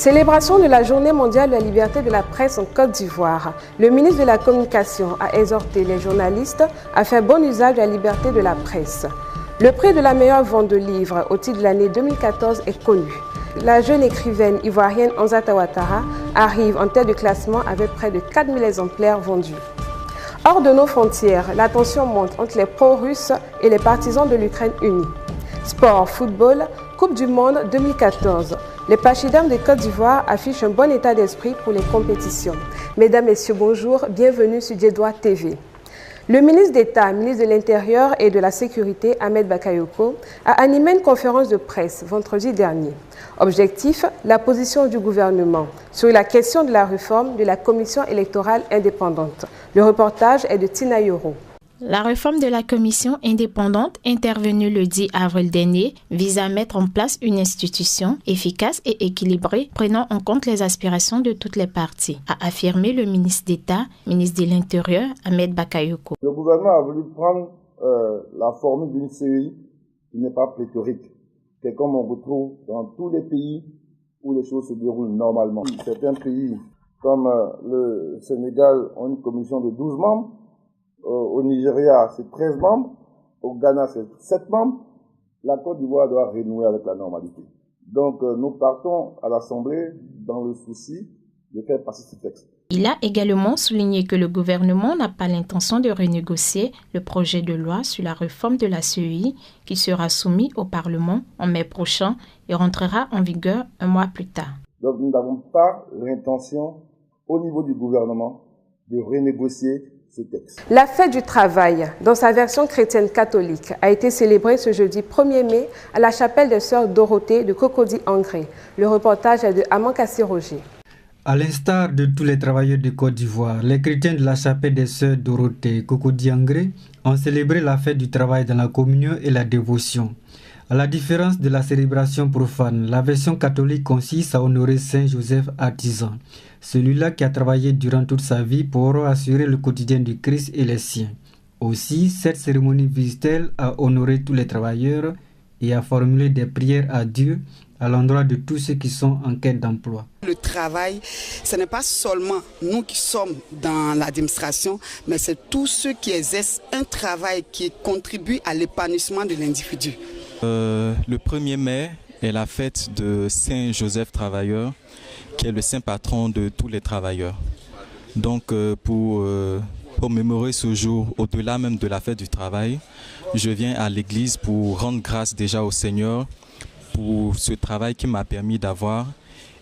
Célébration de la Journée mondiale de la liberté de la presse en Côte d'Ivoire. Le ministre de la Communication a exhorté les journalistes à faire bon usage de la liberté de la presse. Le prix de la meilleure vente de livres au titre de l'année 2014 est connu. La jeune écrivaine ivoirienne Onzata Ouattara arrive en tête du classement avec près de 4000 exemplaires vendus. Hors de nos frontières, la tension monte entre les pro-russes et les partisans de l'Ukraine unie. Sport, football, Coupe du Monde 2014. Les pachydermes de Côte d'Ivoire affichent un bon état d'esprit pour les compétitions. Mesdames, Messieurs, bonjour, bienvenue sur Djedoua TV. Le ministre d'État, ministre de l'Intérieur et de la Sécurité, Ahmed Bakayoko, a animé une conférence de presse vendredi dernier. Objectif, la position du gouvernement sur la question de la réforme de la Commission électorale indépendante. Le reportage est de Tina Yoro. La réforme de la commission indépendante intervenue le 10 avril dernier vise à mettre en place une institution efficace et équilibrée prenant en compte les aspirations de toutes les parties, a affirmé le ministre d'État, ministre de l'Intérieur, Ahmed Bakayoko. Le gouvernement a voulu prendre la formule d'une CEI qui n'est pas pléthorique, qui est comme on retrouve dans tous les pays où les choses se déroulent normalement. Certains pays comme le Sénégal ont une commission de 12 membres. Au Nigeria, c'est 13 membres. Au Ghana, c'est 7 membres. La Côte d'Ivoire doit renouer avec la normalité. Donc, nous partons à l'Assemblée dans le souci de faire passer ce texte. Il a également souligné que le gouvernement n'a pas l'intention de renégocier le projet de loi sur la réforme de la CEI qui sera soumis au Parlement en mai prochain et rentrera en vigueur un mois plus tard. Donc, nous n'avons pas l'intention, au niveau du gouvernement, de renégocier ce texte. La fête du travail, dans sa version chrétienne catholique, a été célébrée ce jeudi 1er mai à la chapelle des Sœurs Dorothée de Cocody-Angré. Le reportage est de Amankassi Roger. À l'instar de tous les travailleurs de Côte d'Ivoire, les chrétiens de la chapelle des Sœurs Dorothée Cocody-Angré ont célébré la fête du travail dans la communion et la dévotion. À la différence de la célébration profane, la version catholique consiste à honorer Saint Joseph artisan, celui-là qui a travaillé durant toute sa vie pour assurer le quotidien du Christ et les siens. Aussi, cette cérémonie vise-t-elle à honorer tous les travailleurs et à formuler des prières à Dieu à l'endroit de tous ceux qui sont en quête d'emploi. Le travail, ce n'est pas seulement nous qui sommes dans l'administration, mais c'est tous ceux qui exercent un travail qui contribue à l'épanouissement de l'individu. Le 1er mai est la fête de Saint Joseph Travailleur, qui est le saint patron de tous les travailleurs. Donc pour mémorer ce jour, au-delà même de la fête du travail, je viens à l'église pour rendre grâce déjà au Seigneur pour ce travail qui m'a permis d'avoir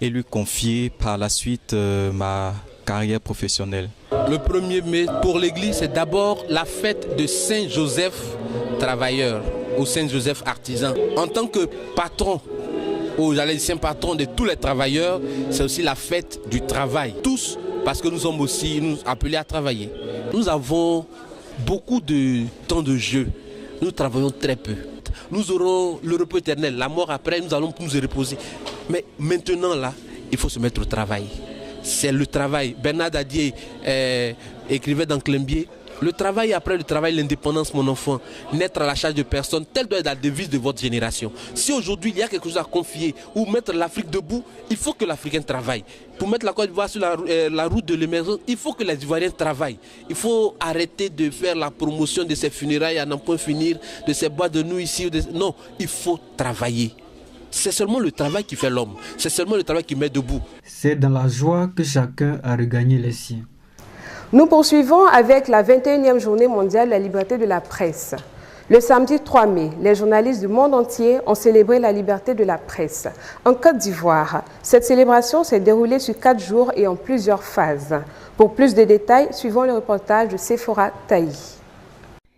et lui confier par la suite ma carrière professionnelle. Le 1er mai pour l'église, c'est d'abord la fête de Saint Joseph Travailleur ou Saint Joseph Artisan. En tant que patron, ou j'allais dire saint patron de tous les travailleurs, c'est aussi la fête du travail. Tous, parce que nous sommes aussi appelés à travailler. Nous avons beaucoup de temps de jeu. Nous travaillons très peu. Nous aurons le repos éternel, la mort après, nous allons nous reposer. Mais maintenant là, il faut se mettre au travail. C'est le travail. Bernard Dadier écrivait dans Clembier, le travail après le travail, l'indépendance, mon enfant, n'être à la charge de personne, telle doit être la devise de votre génération. Si aujourd'hui il y a quelque chose à confier ou mettre l'Afrique debout, il faut que l'Africain travaille. Pour mettre la Côte d'Ivoire sur la route de l'émergence, il faut que les Ivoiriens travaillent. Il faut arrêter de faire la promotion de ces funérailles à n'en point finir, de ces boîtes de nuit ici. Non, il faut travailler. C'est seulement le travail qui fait l'homme. C'est seulement le travail qui met debout. C'est dans la joie que chacun a regagné les siens. Nous poursuivons avec la 21e journée mondiale de la liberté de la presse. Le samedi 3 mai, les journalistes du monde entier ont célébré la liberté de la presse. En Côte d'Ivoire, cette célébration s'est déroulée sur 4 jours et en plusieurs phases. Pour plus de détails, suivons le reportage de Sephora Taï.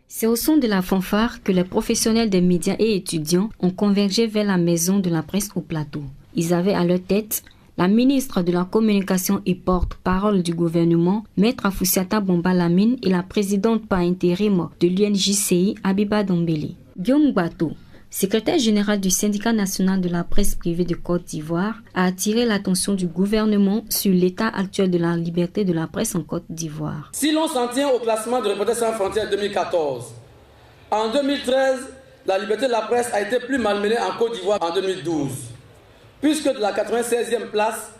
C'est au son de la fanfare que les professionnels des médias et étudiants ont convergé vers la maison de la presse au plateau. Ils avaient à leur tête la ministre de la Communication et porte-parole du gouvernement, Maître Afoussiata Bomba-Lamine, et la présidente par intérim de l'UNJCI, Abiba Dombele. Guillaume Bato, secrétaire général du syndicat national de la presse privée de Côte d'Ivoire, a attiré l'attention du gouvernement sur l'état actuel de la liberté de la presse en Côte d'Ivoire. Si l'on s'en tient au classement de Reporters sans frontières 2014, en 2013, la liberté de la presse a été plus malmenée en Côte d'Ivoire en 2012. puisque de la 96e place,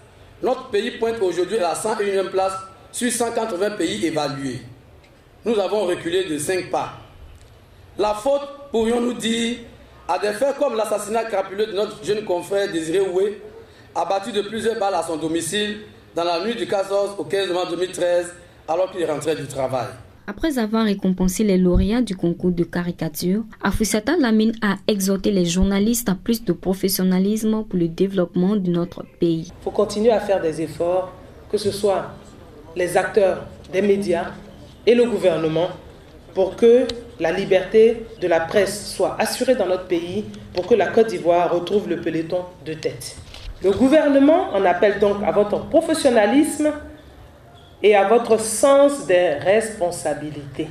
notre pays pointe aujourd'hui à la 101e place sur 180 pays évalués. Nous avons reculé de 5 pas. La faute, pourrions-nous dire, à des faits comme l'assassinat crapuleux de notre jeune confrère Désiré Oué, abattu de plusieurs balles à son domicile dans la nuit du 14 au 15 mars 2013, alors qu'il rentrait du travail. Après avoir récompensé les lauréats du concours de caricature, Afoussata Lamine a exhorté les journalistes à plus de professionnalisme pour le développement de notre pays. Il faut continuer à faire des efforts, que ce soit les acteurs des médias et le gouvernement, pour que la liberté de la presse soit assurée dans notre pays, pour que la Côte d'Ivoire retrouve le peloton de tête. Le gouvernement en appelle donc à votre professionnalisme et à votre sens des responsabilités.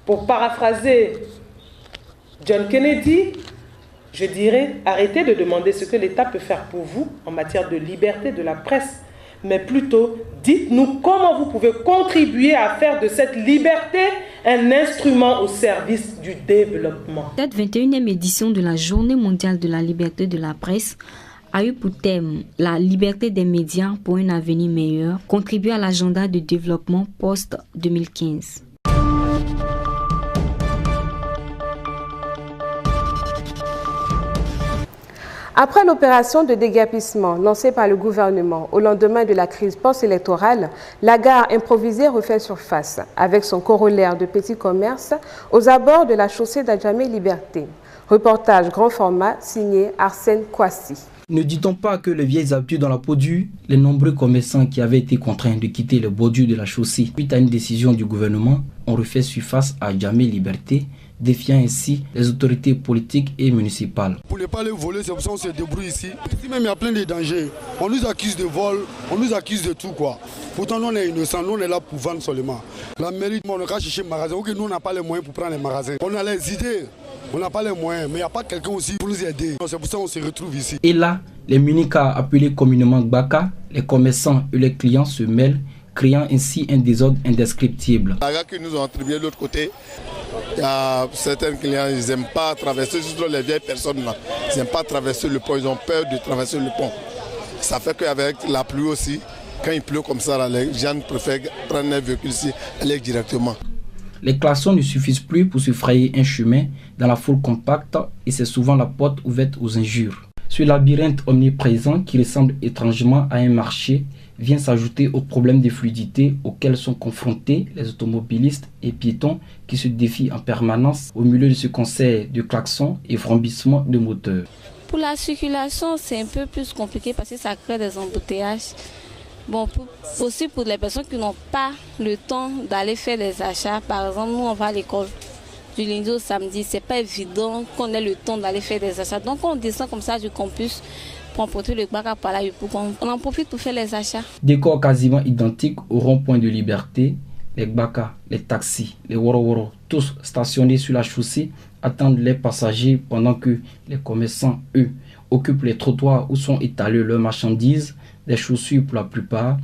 Pour paraphraser John Kennedy, je dirais, arrêtez de demander ce que l'État peut faire pour vous en matière de liberté de la presse, mais plutôt dites-nous comment vous pouvez contribuer à faire de cette liberté un instrument au service du développement. Cette 21e édition de la Journée mondiale de la liberté de la presse a eu pour thème la liberté des médias pour un avenir meilleur, contribuer à l'agenda de développement post-2015. Après l'opération de déguerpissement lancée par le gouvernement au lendemain de la crise post-électorale, la gare improvisée refait surface avec son corollaire de petits commerces aux abords de la chaussée d'Adjamé-Liberté. Reportage grand format signé Arsène Kouassi. Ne dit-on pas que les vieilles habitudes dans la peau dure, les nombreux commerçants qui avaient été contraints de quitter les bordures de la chaussée suite à une décision du gouvernement ont refait surface à Adjamé-Liberté, défiant ainsi les autorités politiques et municipales. Pour ne pas les voler, c'est pour ça qu'on se débrouille ici. Ici même il y a plein de dangers. On nous accuse de vol, on nous accuse de tout quoi. Pourtant nous on est innocents, nous on est là pour vendre seulement. La mairie, on n'a qu'à chercher un magasin, ok, nous on n'a pas les moyens pour prendre les magasins. On a les idées, on n'a pas les moyens, mais il n'y a pas quelqu'un aussi pour nous aider. C'est pour ça qu'on se retrouve ici. Et là, les Munika, appelés communément Gbaka, les commerçants et les clients se mêlent, créant ainsi un désordre indescriptible. La gare que nous ont attribué de l'autre côté, il y a certains clients, ils n'aiment pas traverser, surtout les vieilles personnes là, ils n'aiment pas traverser le pont, ils ont peur de traverser le pont. Ça fait qu'avec la pluie aussi, quand il pleut comme ça, là, les gens préfèrent prendre un véhicule ici, aller directement. Les klaxons ne suffisent plus pour se frayer un chemin dans la foule compacte et c'est souvent la porte ouverte aux injures. Ce labyrinthe omniprésent qui ressemble étrangement à un marché vient s'ajouter aux problèmes de fluidité auxquels sont confrontés les automobilistes et piétons qui se défient en permanence au milieu de ce concert de klaxons et vrombissements de moteurs. Pour la circulation, c'est un peu plus compliqué parce que ça crée des embouteillages. Bon, aussi pour les personnes qui n'ont pas le temps d'aller faire des achats. Par exemple, nous on va à l'école du lundi au samedi, c'est pas évident qu'on ait le temps d'aller faire des achats. Donc on descend comme ça du campus pour emporter le Gbaka par là, on en profite pour faire les achats. Décor quasiment identique au rond-point de Liberté, les Gbaka, les taxis, les Woro-Woro, tous stationnés sur la chaussée, attendent les passagers pendant que les commerçants, eux, occupent les trottoirs où sont étalées leurs marchandises, des chaussures pour la plupart.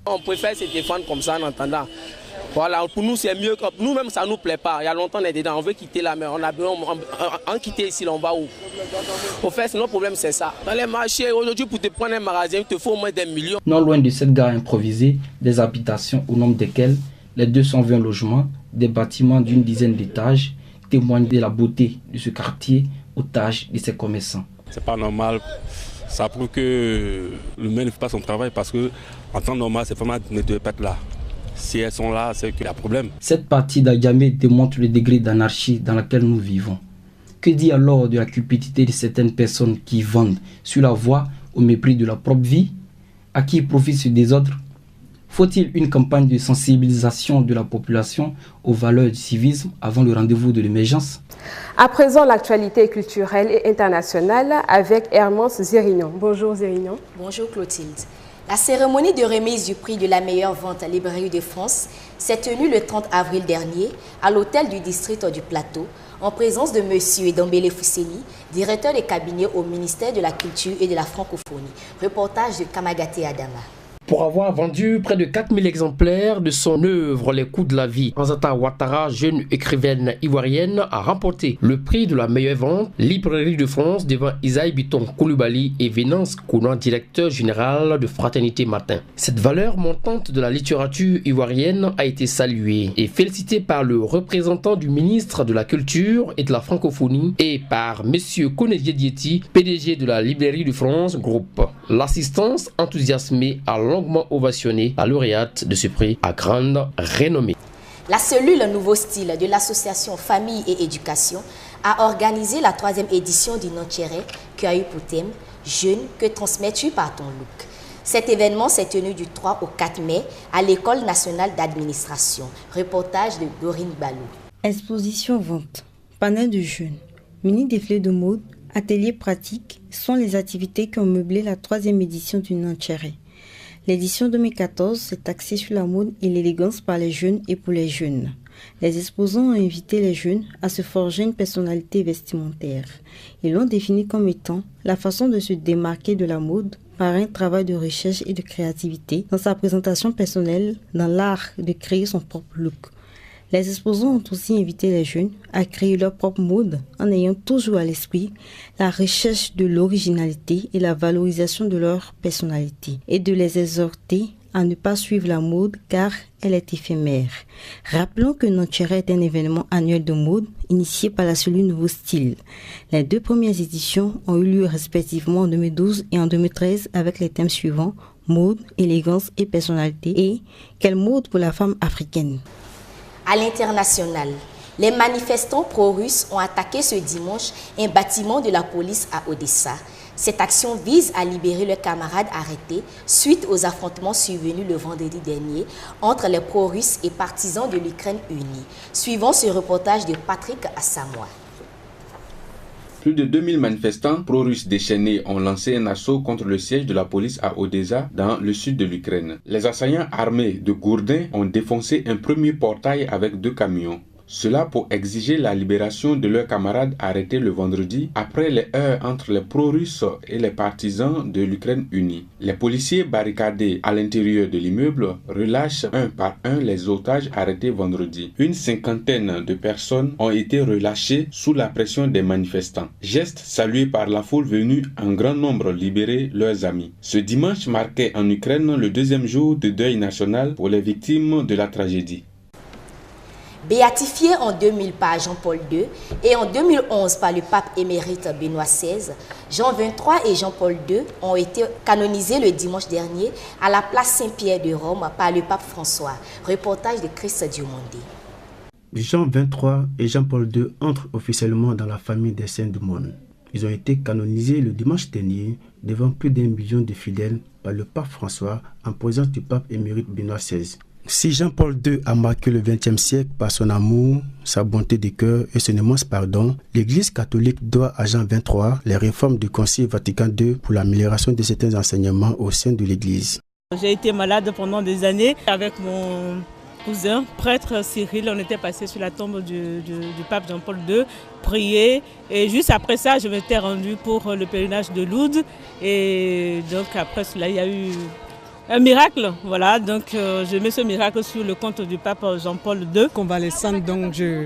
On préfère se défendre comme ça en entendant. Voilà, pour nous c'est mieux, nous-mêmes ça ne nous plaît pas. Il y a longtemps on est dedans, on veut quitter la mer, on quitte ici, on va où? Au fait, notre problème c'est ça. Dans les marchés, aujourd'hui pour te prendre un magasin, il te faut au moins des millions. Non loin de cette gare improvisée, des habitations au nombre desquelles les 220 logements, des bâtiments d'une dizaine d'étages, témoignent de la beauté de ce quartier, otage de ses commerçants. C'est pas normal. Ça prouve que le maire ne fait pas son travail parce que en temps normal, ces femmes ne devaient pas être là. Si elles sont là, c'est qu'il y a problème. Cette partie d'Adjamé démontre le degré d'anarchie dans lequel nous vivons. Que dit alors de la cupidité de certaines personnes qui vendent sur la voie au mépris de leur propre vie? À qui profite ce désordre? Faut-il une campagne de sensibilisation de la population aux valeurs du civisme avant le rendez-vous de l'émergence? À présent, l'actualité culturelle et internationale avec Hermance Zérignon. Bonjour Zérignon. Bonjour Clotilde. La cérémonie de remise du prix de la meilleure vente à Librairie de France s'est tenue le 30 avril dernier à l'hôtel du district du Plateau en présence de M. Dambélé Fousseni, directeur de cabinet au ministère de la Culture et de la Francophonie. Reportage de Kamagaté Adama. Pour avoir vendu près de 4000 exemplaires de son œuvre Les coups de la vie, Anzata Ouattara, jeune écrivaine ivoirienne, a remporté le prix de la meilleure vente Librairie de France devant Isaïe Biton Koulibaly et Venance Kounan, directeur général de Fraternité Matin. Cette valeur montante de la littérature ivoirienne a été saluée et félicitée par le représentant du ministre de la Culture et de la Francophonie et par M. Konedier Dieti, PDG de la Librairie de France Groupe. L'assistance enthousiasmée a longuement ovationné la lauréate de ce prix à grande renommée. La cellule Nouveau Style de l'association Famille et Éducation a organisé la 3e édition du Nantiéré qui a eu pour thème « Jeune, que transmets-tu par ton look ?» Cet événement s'est tenu du 3 au 4 mai à l'École nationale d'administration. Reportage de Dorine Balou. Exposition vente, panel de jeunes, mini défilé de mode, ateliers pratiques sont les activités qui ont meublé la 3e édition du Nantiéré. L'édition 2014 s'est axée sur la mode et l'élégance par les jeunes et pour les jeunes. Les exposants ont invité les jeunes à se forger une personnalité vestimentaire. Ils l'ont défini comme étant la façon de se démarquer de la mode par un travail de recherche et de créativité dans sa présentation personnelle, dans l'art de créer son propre look. Les exposants ont aussi invité les jeunes à créer leur propre mode en ayant toujours à l'esprit la recherche de l'originalité et la valorisation de leur personnalité et de les exhorter à ne pas suivre la mode car elle est éphémère. Rappelons que Nantiéré est un événement annuel de mode initié par la cellule Nouveau Style. Les 2 premières éditions ont eu lieu respectivement en 2012 et en 2013 avec les thèmes suivants mode, élégance et personnalité et quelle mode pour la femme africaine. À l'international, les manifestants pro-russes ont attaqué ce dimanche un bâtiment de la police à Odessa. Cette action vise à libérer leurs camarades arrêtés suite aux affrontements survenus le vendredi dernier entre les pro-russes et partisans de l'Ukraine unie. Suivons ce reportage de Patrick Assamoah. Plus de 2000 manifestants pro-russes déchaînés ont lancé un assaut contre le siège de la police à Odessa, dans le sud de l'Ukraine. Les assaillants armés de gourdins ont défoncé un premier portail avec 2 camions. Cela pour exiger la libération de leurs camarades arrêtés le vendredi après les heurts entre les pro-russes et les partisans de l'Ukraine unie. Les policiers barricadés à l'intérieur de l'immeuble relâchent un par un les otages arrêtés vendredi. Une 50aine de personnes ont été relâchées sous la pression des manifestants. Geste salué par la foule venue en grand nombre libérer leurs amis. Ce dimanche marquait en Ukraine le 2e jour de deuil national pour les victimes de la tragédie. Béatifié en 2000 par Jean-Paul II et en 2011 par le pape émérite Benoît XVI, Jean XXIII et Jean-Paul II ont été canonisés le dimanche dernier à la place Saint-Pierre de Rome par le pape François. Reportage de Chris Diomondé. Jean XXIII et Jean-Paul II entrent officiellement dans la famille des saints du monde. Ils ont été canonisés le dimanche dernier devant plus d'1 million de fidèles par le pape François en présence du pape émérite Benoît XVI. Si Jean-Paul II a marqué le XXe siècle par son amour, sa bonté de cœur et son immense pardon, l'Église catholique doit à Jean XXIII les réformes du Concile Vatican II pour l'amélioration de certains enseignements au sein de l'Église. J'ai été malade pendant des années. Avec mon cousin, prêtre Cyril, on était passé sur la tombe du pape Jean-Paul II, prier. Et juste après ça, je m'étais rendu pour le pèlerinage de Lourdes. Et donc après cela, il y a eu un miracle, voilà, donc je mets ce miracle sur le compte du pape Jean-Paul II. Convalescente, donc je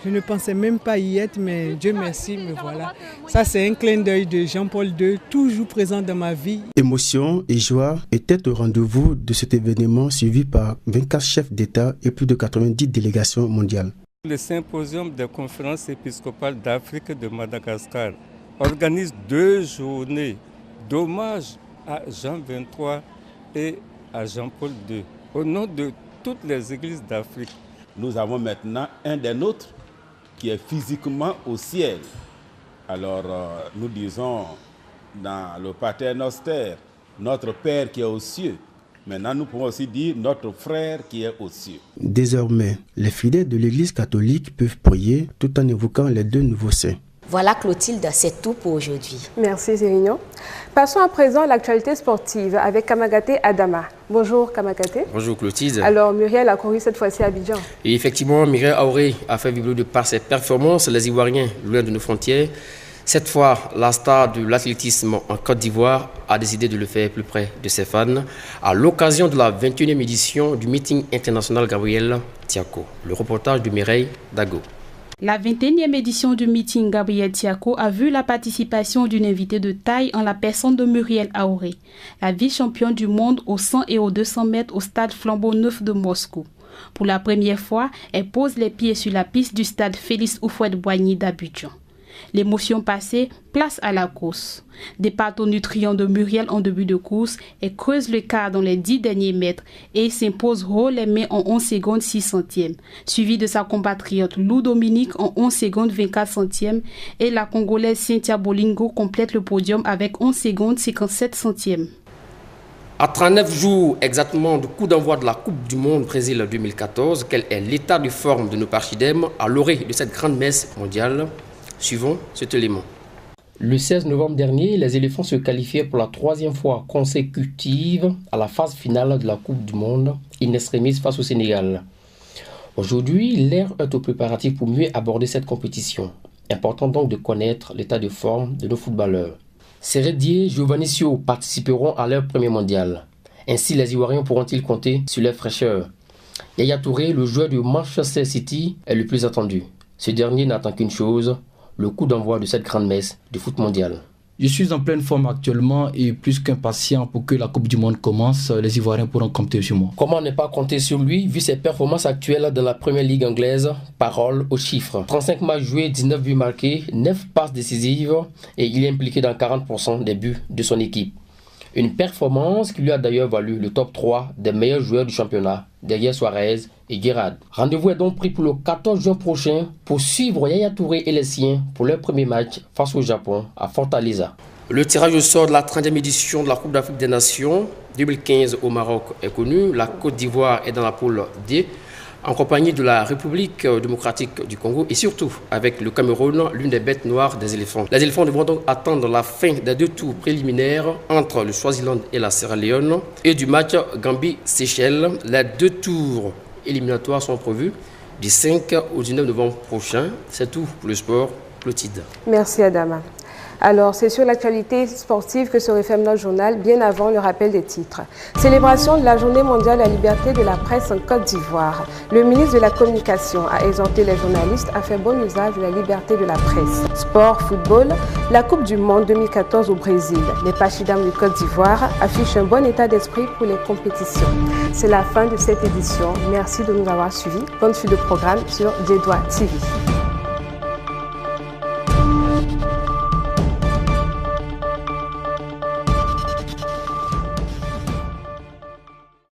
ne pensais même pas y être, mais Dieu merci, me voilà. Ça c'est un clin d'œil de Jean-Paul II, toujours présent dans ma vie. Émotion et joie étaient au rendez-vous de cet événement suivi par 24 chefs d'État et plus de 90 délégations mondiales. Le symposium des conférences épiscopales d'Afrique de Madagascar organise 2 journées d'hommage à Jean XXIII et à Jean-Paul II, au nom de toutes les églises d'Afrique. Nous avons maintenant un des nôtres qui est physiquement au ciel. Alors nous disons dans le Pater Noster, notre Père qui est aux cieux. Maintenant nous pouvons aussi dire notre frère qui est aux cieux. Désormais, les fidèles de l'Église catholique peuvent prier tout en évoquant les 2 nouveaux saints. Voilà Clotilde, c'est tout pour aujourd'hui. Merci Zérignon. Passons à présent à l'actualité sportive avec Kamagaté Adama. Bonjour Kamagaté. Bonjour Clotilde. Alors Muriel a couru cette fois-ci à Abidjan. Et effectivement, Muriel Auré a fait vibrer de par ses performances les Ivoiriens loin de nos frontières. Cette fois, la star de l'athlétisme en Côte d'Ivoire a décidé de le faire plus près de ses fans à l'occasion de la 21e édition du meeting international Gabriel Tiako. Le reportage de Mireille Dago. La 21e édition du meeting Gabriel Tiako a vu la participation d'une invitée de taille en la personne de Muriel Aoré, la vice-championne du monde aux 100 et aux 200 mètres au stade Flambeau Neuf de Moscou. Pour la première fois, elle pose les pieds sur la piste du stade Félix Houphouët-Boigny d'Abidjan. L'émotion passée, place à la course. Départ au nutrient de Muriel en début de course, elle creuse le quart dans les 10 derniers mètres et s'impose haut les mains en 11 secondes 6 centièmes, suivi de sa compatriote Lou Dominique en 11 secondes 24 centièmes et la Congolaise Cynthia Bolingo complète le podium avec 11 secondes 57 centièmes. À 39 jours exactement du coup d'envoi de la Coupe du Monde Brésil 2014, quel est l'état de forme de nos Parchidèmes à l'orée de cette grande messe mondiale? Suivons cet élément. Le 16 novembre dernier, les éléphants se qualifiaient pour la 3e fois consécutive à la phase finale de la Coupe du Monde, in extremis face au Sénégal. Aujourd'hui, l'ère est au préparatif pour mieux aborder cette compétition. Important donc de connaître l'état de forme de nos footballeurs. Seredier et Giovannicio participeront à leur premier mondial. Ainsi, les Ivoiriens pourront-ils compter sur leur fraîcheur? Yaya Touré, le joueur de Manchester City, est le plus attendu. Ce dernier n'attend qu'une chose, le coup d'envoi de cette grande messe du foot mondial. Je suis en pleine forme actuellement et plus qu'impatient pour que la Coupe du Monde commence, les Ivoiriens pourront compter sur moi. Comment ne pas compter sur lui vu ses performances actuelles dans la première ligue anglaise? Parole aux chiffres. 35 matchs joués, 19 buts marqués, 9 passes décisives et il est impliqué dans 40% des buts de son équipe. Une performance qui lui a d'ailleurs valu le top 3 des meilleurs joueurs du championnat, derrière Suarez et Guérard. Rendez-vous est donc pris pour le 14 juin prochain pour suivre Yaya Touré et les siens pour leur premier match face au Japon à Fortaleza. Le tirage au sort de la 30e édition de la Coupe d'Afrique des Nations 2015 au Maroc est connu. La Côte d'Ivoire est dans la poule D, en compagnie de la République démocratique du Congo et surtout avec le Cameroun, l'une des bêtes noires des éléphants. Les éléphants devront donc attendre la fin des 2 tours préliminaires entre le Swaziland et la Sierra Leone et du match Gambie-Seychelles. Les 2 tours éliminatoires sont prévus du 5 au 19 novembre prochain. C'est tout pour le sport. Clotilde. Merci Adama. Alors, c'est sur l'actualité sportive que se referme notre journal, bien avant le rappel des titres. Célébration de la Journée mondiale de la liberté de la presse en Côte d'Ivoire. Le ministre de la Communication a exhorté les journalistes à faire bon usage de la liberté de la presse. Sport, football, la Coupe du Monde 2014 au Brésil. Les Parchidèmes de Côte d'Ivoire affichent un bon état d'esprit pour les compétitions. C'est la fin de cette édition. Merci de nous avoir suivis. Bonne suite de programme sur Dédois TV.